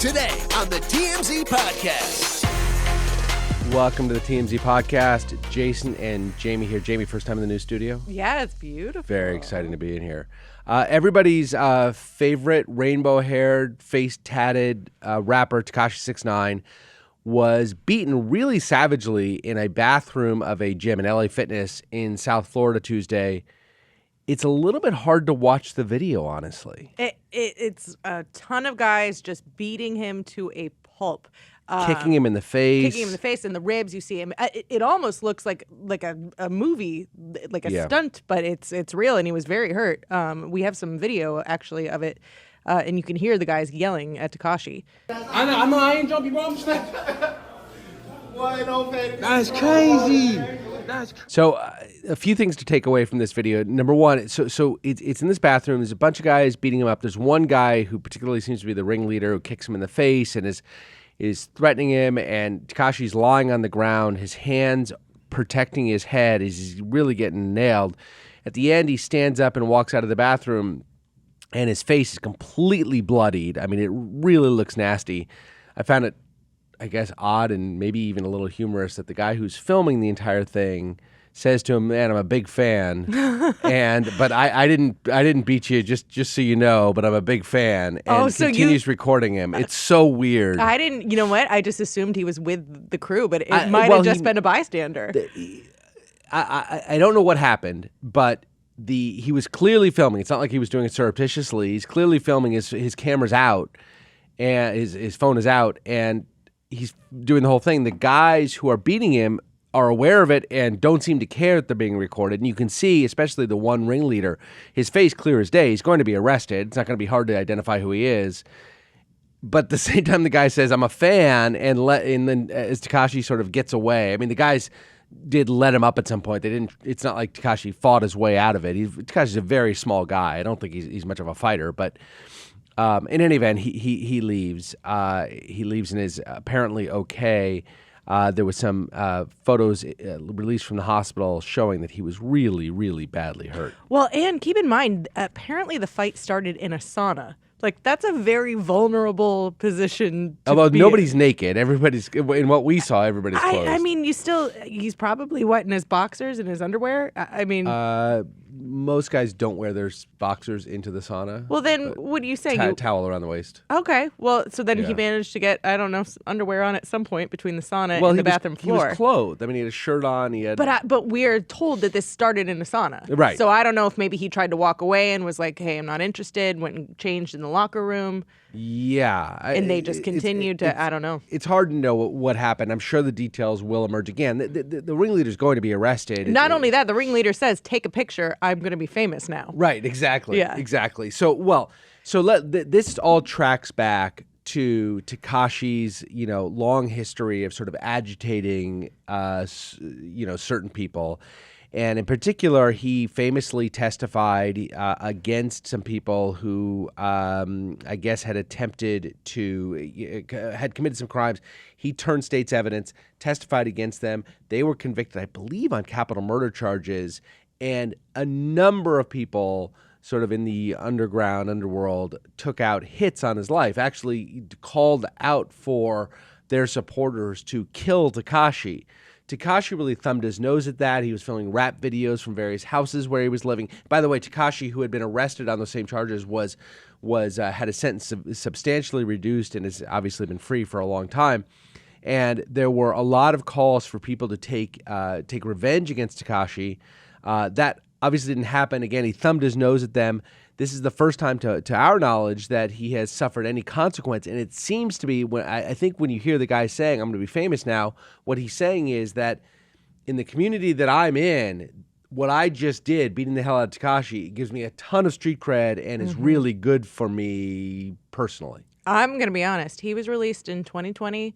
Today on the TMZ Podcast. Welcome to the TMZ Podcast. Jason and Jaime here. Jaime, first time in the new studio? Yeah, it's beautiful. Very exciting to be in here. Everybody's favorite rainbow-haired, face-tatted rapper, Tekashi 6ix9ine, was beaten really savagely in a bathroom of a gym in LA Fitness in South Florida Tuesday. It's a little bit hard to watch the video, honestly. It's a ton of guys just beating him to a pulp. Kicking him in the face. Kicking him in the face and the ribs. You see him. It almost looks like a movie, like a stunt, but it's real, and he was very hurt. We have some video, actually, of it, and you can hear the guys yelling at Tekashi. I know I ain't jumpy, bro. I'm just like, that's crazy. So a few things to take away from this video. Number one, so it's in this bathroom. There's a bunch of guys beating him up. There's one guy who particularly seems to be the ringleader who kicks him in the face and is threatening him. And Tekashi's lying on the ground, his hands protecting his head as he's really getting nailed. At the end, he stands up and walks out of the bathroom, and his face is completely bloodied. I mean, it really looks nasty. I found it, I guess, odd and maybe even a little humorous that the guy who's filming the entire thing says to him, "Man, I'm a big fan," but I didn't beat you, just so you know, but I'm a big fan, and continues recording him. It's so weird. I didn't, you know what? I just assumed he was with the crew, but it might have just been a bystander. I don't know what happened, but he was clearly filming. It's not like he was doing it surreptitiously. He's clearly filming. His camera's out, and his phone is out, and he's doing the whole thing. The guys who are beating him are aware of it and don't seem to care that they're being recorded. And you can see, especially the one ringleader, his face clear as day. He's going to be arrested. It's not going to be hard to identify who he is. But at the same time, the guy says, "I'm a fan," and then as Tekashi sort of gets away, I mean, the guys did let him up at some point. They didn't. It's not like Tekashi fought his way out of it. Tekashi's a very small guy. I don't think he's much of a fighter, but. In any event, he leaves. He leaves and is apparently okay. There was some photos released from the hospital showing that he was really, really badly hurt. Well, and keep in mind, apparently the fight started in a sauna. Like, that's a very vulnerable position to Although be nobody's in. naked. Everybody's, in what we saw, everybody's clothed. I mean, he's probably, in his boxers and his underwear? I mean... most guys don't wear their boxers into the sauna. Well, then, what are you saying? Towel around the waist. Okay. Well, so then he managed to get, I don't know, underwear on at some point between the sauna and the bathroom floor. He was clothed. I mean, he had a shirt on. He had. But we're told that this started in a sauna. Right. So I don't know if maybe he tried to walk away and was like, "Hey, I'm not interested," went and changed in the locker room. Yeah. And they just continued to, I don't know. It's hard to know what happened. I'm sure the details will emerge again. The ringleader's going to be arrested. Not only that, the ringleader says, "Take a picture. I'm going to be famous now." Right, exactly. Yeah. Exactly. So this all tracks back to Tekashi's, long history of sort of agitating, certain people. And in particular, he famously testified against some people who, I guess, had attempted to, had committed some crimes. He turned state's evidence, testified against them. They were convicted, I believe, on capital murder charges. And a number of people sort of in the underworld took out hits on his life, actually called out for their supporters to kill Tekashi. Tekashi really thumbed his nose at that. He was filming rap videos from various houses where he was living. By the way, Tekashi, who had been arrested on those same charges, had a sentence substantially reduced and has obviously been free for a long time. And there were a lot of calls for people to take revenge against Tekashi. That obviously didn't happen. Again, he thumbed his nose at them. This is the first time, to our knowledge, that he has suffered any consequence. And it seems to be, I think when you hear the guy saying, "I'm going to be famous now," what he's saying is that in the community that I'm in, what I just did, beating the hell out of Tekashi, gives me a ton of street cred and is really good for me personally. I'm going to be honest. He was released in 2020.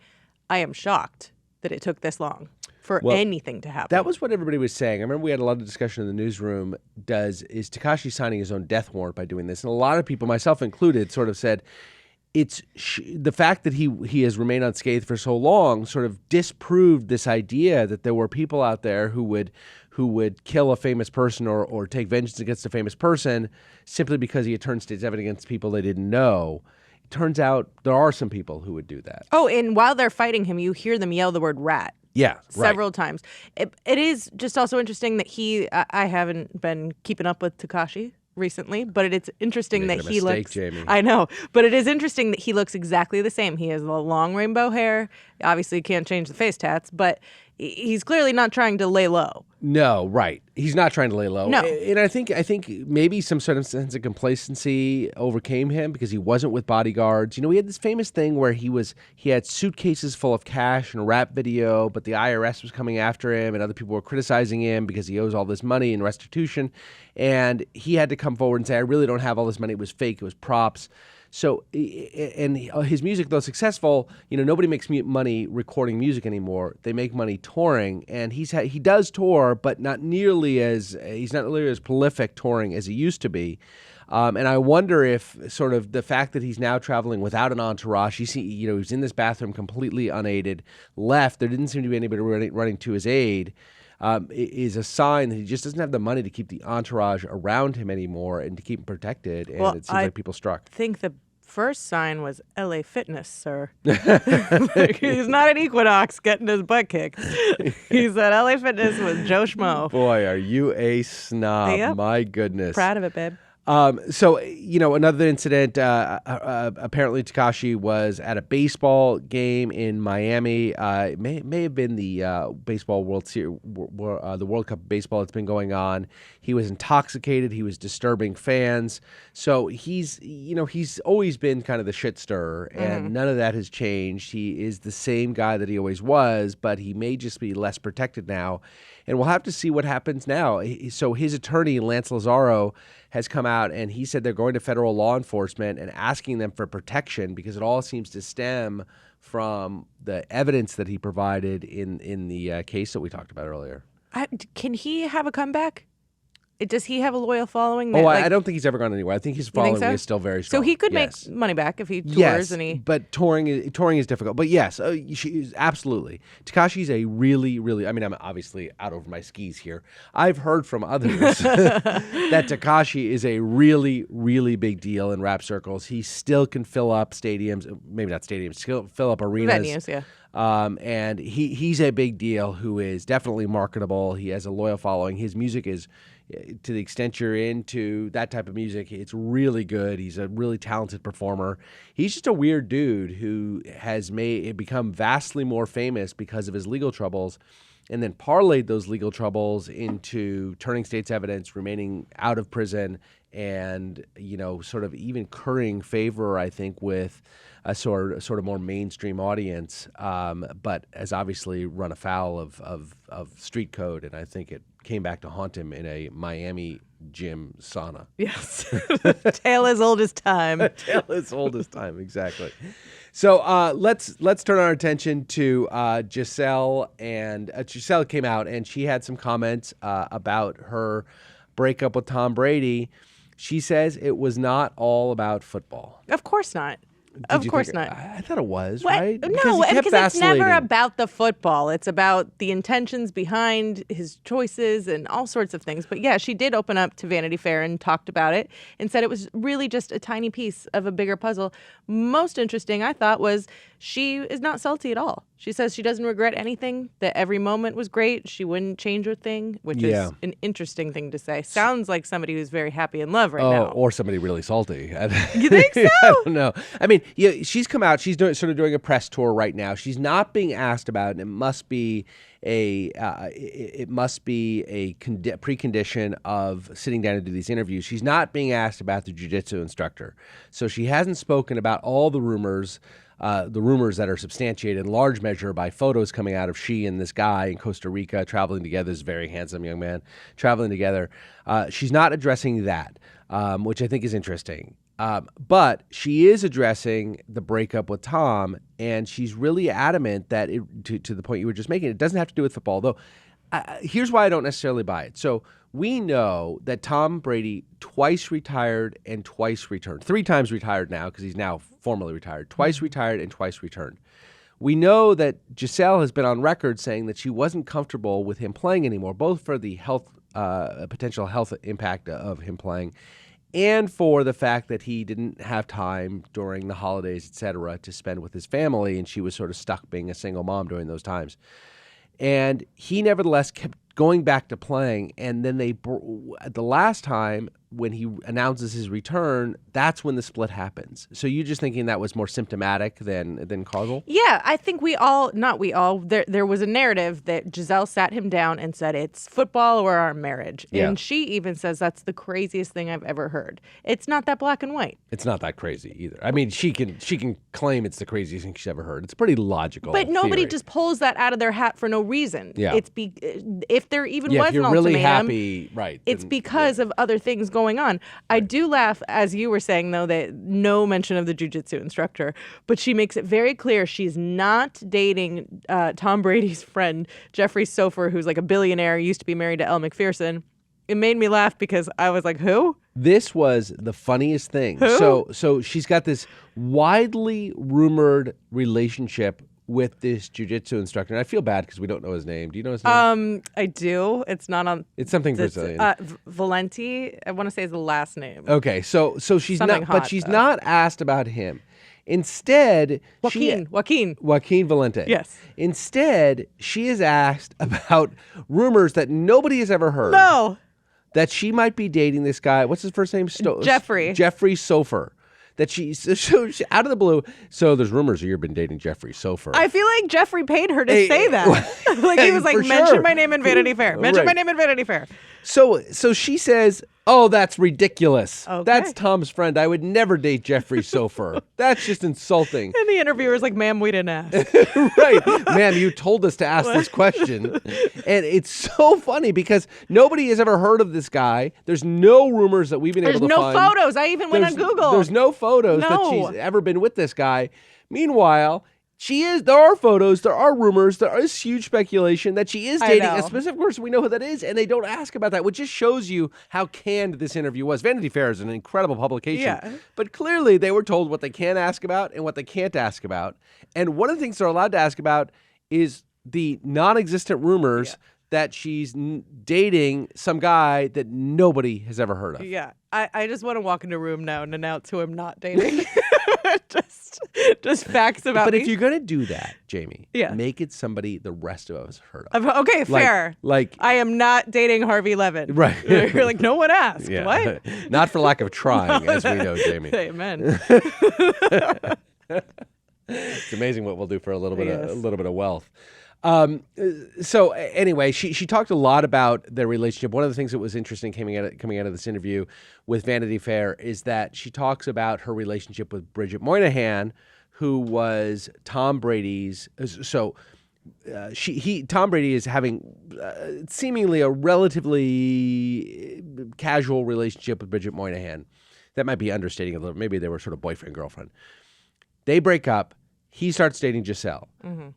I am shocked that it took this long for anything to happen. That was what everybody was saying. I remember we had a lot of discussion in the newsroom. Is Tekashi signing his own death warrant by doing this? And a lot of people, myself included, sort of said it's the fact that he has remained unscathed for so long sort of disproved this idea that there were people out there who would kill a famous person or take vengeance against a famous person simply because he had turned state's evidence against people they didn't know. turns out there are some people who would do that. Oh, and while they're fighting him, you hear them yell the word rat. Yeah, several times. It is just also interesting that I haven't been keeping up with Tekashi recently, but it's interesting that he looks. Jamie. I know, but it is interesting that he looks exactly the same. He has the long rainbow hair. Obviously, can't change the face tats, but he's clearly not trying to lay low. No, right. He's not trying to lay low. No. And I think maybe some sort of sense of complacency overcame him because he wasn't with bodyguards. We had this famous thing where he had suitcases full of cash and a rap video, but the IRS was coming after him and other people were criticizing him because he owes all this money in restitution. And he had to come forward and say, I really don't have all this money. It was fake. It was props. So, and his music, though successful, nobody makes money recording music anymore. They make money touring, and he does tour, but he's not nearly as prolific touring as he used to be. And I wonder if sort of the fact that he's now traveling without an entourage, he was in this bathroom completely unaided, left. There didn't seem to be anybody running to his aid. Is a sign that he just doesn't have the money to keep the entourage around him anymore and to keep him protected. And it seems like people struck. I think the first sign was LA Fitness, sir. He's not at Equinox getting his butt kicked. He's at LA Fitness with Joe Schmo. Boy, are you a snob. Yep. My goodness. Proud of it, babe. So, another incident, apparently Tekashi was at a baseball game in Miami. It may have been the baseball World Series, the World Cup of baseball that's been going on. He was intoxicated. He was disturbing fans. So he's always been kind of the shit stirrer, and none of that has changed. He is the same guy that he always was, but he may just be less protected now. And we'll have to see what happens now. So his attorney, Lance Lazaro, has come out and he said they're going to federal law enforcement and asking them for protection because it all seems to stem from the evidence that he provided in the case that we talked about earlier. Can he have a comeback? Does he have a loyal following? I don't think he's ever gone anywhere. I think his following is still very strong. So he could make money back if he tours but touring is difficult. But yes, absolutely. Tekashi's a really, really, I'm obviously out over my skis here. I've heard from others that Tekashi is a really, really big deal in rap circles. He still can fill up stadiums, maybe not stadiums, fill up arenas. Venues, yeah. And he's a big deal who is definitely marketable. He has a loyal following. His music is, to the extent you're into that type of music, it's really good. He's a really talented performer. He's just a weird dude who has become vastly more famous because of his legal troubles, and then parlayed those legal troubles into turning state's evidence, remaining out of prison, and sort of even currying favor, I think, with a sort of more mainstream audience, but has obviously run afoul of street code, and I think it came back to haunt him in a Miami gym sauna. Yes. Tale as old as time. Tale as old as time, exactly. So let's turn our attention to Gisele. And Gisele came out and she had some comments about her breakup with Tom Brady. She says it was not all about football. Of course not. Of course not. I thought it was, what? right? No, because it's never about the football. It's about the intentions behind his choices and all sorts of things. But yeah, she did open up to Vanity Fair and talked about it and said it was really just a tiny piece of a bigger puzzle. Most interesting, I thought, was she is not salty at all. She says she doesn't regret anything, that every moment was great. She wouldn't change a thing, which is an interesting thing to say. Sounds like somebody who's very happy in love right now. Or somebody really salty. You think so? I don't know. She's come out. She's doing a press tour right now. She's not being asked about, and it must be a precondition of sitting down to do these interviews. She's not being asked about the jiu-jitsu instructor. So she hasn't spoken about all the rumors that are substantiated in large measure by photos coming out of she and this guy in Costa Rica traveling together, this very handsome young man traveling together. She's not addressing that, which I think is interesting. But she is addressing the breakup with Tom, and she's really adamant that, to the point you were just making, it doesn't have to do with football. Though, here's why I don't necessarily buy it. So we know that Tom Brady twice retired and twice returned. 3 times retired now because he's now formally retired. Twice retired and twice returned. We know that Gisele has been on record saying that she wasn't comfortable with him playing anymore, both for the potential health impact of him playing, and for the fact that he didn't have time during the holidays, et cetera, to spend with his family, and she was sort of stuck being a single mom during those times. And he nevertheless kept going back to playing, and then the last time when he announces his return, that's when the split happens. So you're just thinking that was more symptomatic than causal? Yeah, I think not we all, there was a narrative that Gisele sat him down and said, it's football or our marriage. Yeah. And she even says that's the craziest thing I've ever heard. It's not that black and white. It's not that crazy either. I mean, she can claim it's the craziest thing she's ever heard. It's pretty logical. But nobody theory. just pulls that out of their hat for no reason. Yeah. If there even was if you're an really ultimatum, happy, right? it's then, because of other things going on. I do laugh, as you were saying, though, that no mention of the jiu-jitsu instructor, but she makes it very clear she's not dating Tom Brady's friend, Jeffrey Sofer, who's like a billionaire, used to be married to Elle Macpherson. It made me laugh because I was like, who? This was the funniest thing. Who? So she's got this widely rumored relationship with this jiu-jitsu instructor. And I feel bad because we don't know his name. Do you know his name? I do. It's not on. It's something Brazilian. Valenti. I want to say is the last name. Okay, so she's Something not, hot, but she's though. not asked about him. Instead, Joaquin. Joaquin Valente. Yes. Instead, she is asked about rumors that nobody has ever heard. No. That she might be dating this guy. What's his first name? Jeffrey. Jeffrey Sofer. That she out of the blue. So there's rumors that you've been dating Jeffrey Sofer. I feel like Jeffrey paid her to say that. Like he was like, For mention sure. my name in Vanity Fair. Mention Right. my name in Vanity Fair. So she says, "Oh, that's ridiculous. Okay. That's Tom's friend. I would never date Jeffrey Sofer. That's just insulting." And the interviewer's like, ma'am, we didn't ask. Right. Ma'am, you told us to ask this question. And it's so funny because nobody has ever heard of this guy. There's no rumors that we've been There's able to no find. photos. I even went on Google. There's no photos that No. she's ever been with this guy. Meanwhile, there are photos, there are rumors, there is huge speculation that she is I dating know. a specific person. We know who that is, and they don't ask about that, which just shows you how canned this interview was. Vanity Fair is an incredible publication, Yeah. but clearly they were told what they can ask about and what they can't ask about. And one of the things they're allowed to ask about is the non-existent rumors that she's dating some guy that nobody has ever heard of. Yeah. I just want to walk into a room now and announce who I'm not dating. just facts about But me. if you're going to do that, Jamie, Yeah. make it somebody the rest of us heard of. Okay, fair. Like I am not dating Harvey Levin. Right. You're like, no one asked. yeah. What? Not for lack of trying, as we know, Jamie. Amen. It's amazing what we'll do for a little bit Yes. of wealth. So anyway, she talked a lot about their relationship. One of the things that was interesting coming out of this interview with Vanity Fair is that she talks about her relationship with Bridget Moynihan, who was Tom Brady's. So Tom Brady is having seemingly a relatively casual relationship with Bridget Moynihan. That might be understating a little. Maybe they were sort of boyfriend girlfriend. They break up. He starts dating Gisele.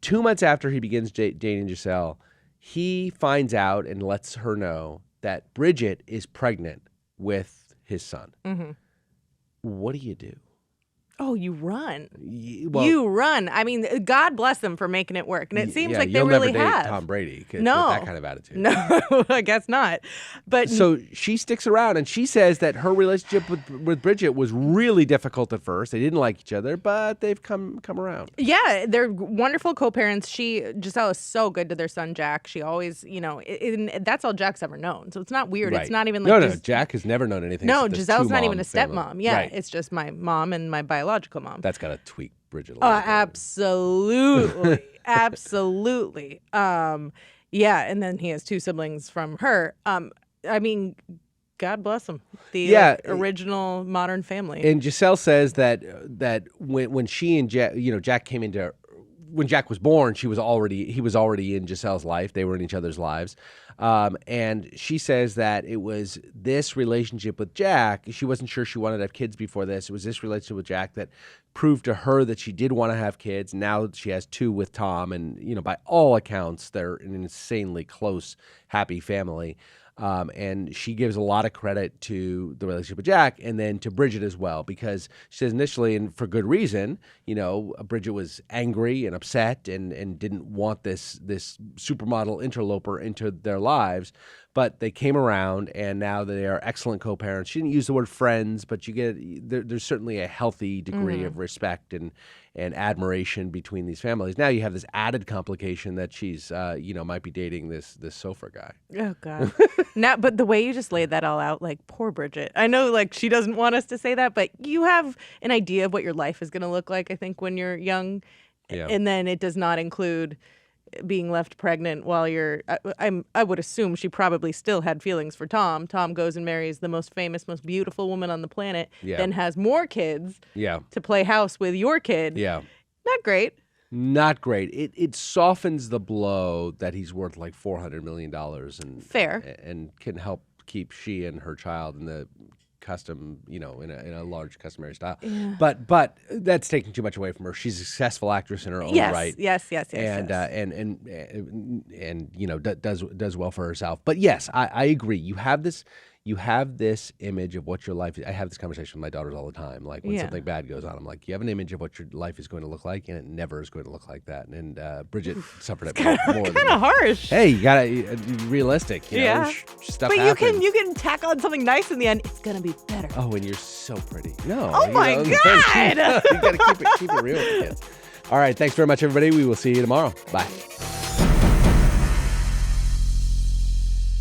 2 months after he begins dating Gisele, he finds out and lets her know that Bridget is pregnant with his son. What do you do? Oh, you run. Well, You run. I mean, God bless them for making it work. And it seems like they you'll really never date have. Tom Brady with No. that kind of attitude. No, I guess not. But So she sticks around, and she says that her relationship with Bridget was really difficult at first. They didn't like each other, but they've come around. yeah, they're wonderful co-parents. Gisele is so good to their son, Jack. She always, and that's all Jack's ever known. So it's not weird. Right. It's not even like no. Jack has never known anything. No, except this Giselle's not two-mom even a family. stepmom. Yeah, Right. it's just my mom and my biological mom. That's got to tweak Bridget a little bit. Absolutely. Absolutely. Yeah, and then he has two siblings from her. I mean, God bless them. The original Modern Family. And Gisele says that when she and Jack, Jack came into, when Jack was born, he was already in Gisele's life. They were in each other's lives. And she says that it was this relationship with Jack. She wasn't sure she wanted to have kids before this. It was this relationship with Jack that proved to her that she did want to have kids. Now she has two with Tom. And, by all accounts, they're an insanely close, happy family. And she gives a lot of credit to the relationship with Jack and then to Bridget as well, because she says initially, and for good reason, Bridget was angry and upset and didn't want this supermodel interloper into their lives. but they came around, and now they are excellent co-parents. She didn't use the word friends, but you get there's certainly a healthy degree of respect and admiration between these families. Now you have this added complication that she's might be dating this sofa guy. Oh God. Now, but the way you just laid that all out, like poor Bridget. I know, like she doesn't want us to say that, but you have an idea of what your life is going to look like. I think when you're young, and then it does not include being left pregnant while you're. I would assume she probably still had feelings for Tom. Tom goes and marries the most famous, most beautiful woman on the planet. Then has more kids. To play house with your kid. Not great. Not great. It softens the blow that he's worth like $400 million and fair and can help keep she and her child in the custom, in a large customary style. But that's taking too much away from her. She's a successful actress in her own right. Yes. And does well for herself. But yes, I agree. You have this image of what your life is. I have this conversation with my daughters all the time. Like when something bad goes on, I'm like, you have an image of what your life is going to look like, and it never is going to look like that. And Bridget suffered it more than kind of harsh. Hey, you gotta realistic. Stuff but happens. you can tack on something nice in the end. It's gonna be better. Oh, and you're so pretty. No. Oh my God. You gotta keep it real with the kids. All right. Thanks very much, everybody. We will see you tomorrow. Bye.